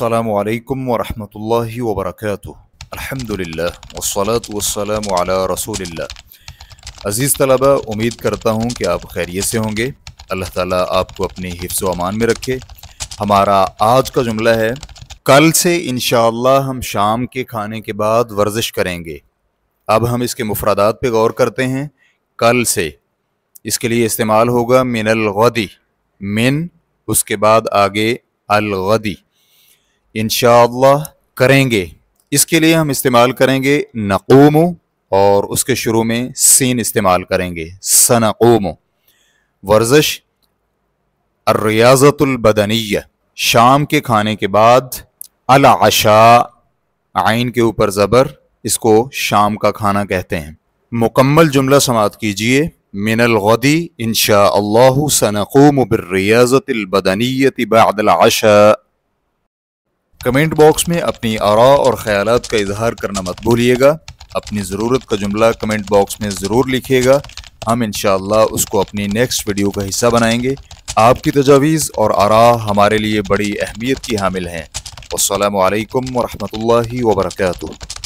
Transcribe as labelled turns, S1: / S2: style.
S1: अस्सलामु अलैकुम वरहमतुल्लाहि वबरकातुह। अल्हम्दुलिल्लाह वस्सलातु वस्सलामु अला रसूलिल्लाह। अज़ीज़ तलबा, उम्मीद करता हूँ कि आप खैरियत से होंगे। अल्लाह ताला आपको अपनी हिफ्ज़ व अमान में रखे। हमारा आज का जुमला है, कल से इंशाअल्लाह हम शाम के खाने के बाद वर्जिश करेंगे। अब हम इसके मुफ़रदात पे गौर करते हैं। कल से, इसके लिए इस्तेमाल होगा मिनल गदी, मिन उसके बाद आगे अल गदी। इंशाअल्लाह करेंगे, इसके लिए हम इस्तेमाल करेंगे नक़ूमु और उसके शुरू में सीन इस्तेमाल करेंगे, सनक़ूमु। वर्जिश अर्रियाज़तुल बदनिय्या, शाम के खाने के बाद। अल अशा, आइन के ऊपर ज़बर, इसको शाम का खाना कहते हैं। मुकम्मल जुमला समाअत कीजिए। मिनल गदी इंशाअल्लाहु सनक़ूमु बिर्रियाज़तिल बदनिय्यति बअदल अशा। कमेंट बॉक्स में अपनी आरा और ख़यालात का इजहार करना मत भूलिएगा। अपनी ज़रूरत का जुमला कमेंट बॉक्स में ज़रूर लिखिएगा। हम इंशाअल्लाह उसको अपनी नेक्स्ट वीडियो का हिस्सा बनाएंगे। आपकी तजावीज़ और आरा हमारे लिए बड़ी अहमियत की हामिल हैं। वस्सलामु अलैकुम वरहमतुल्लाहि वबरकातुह।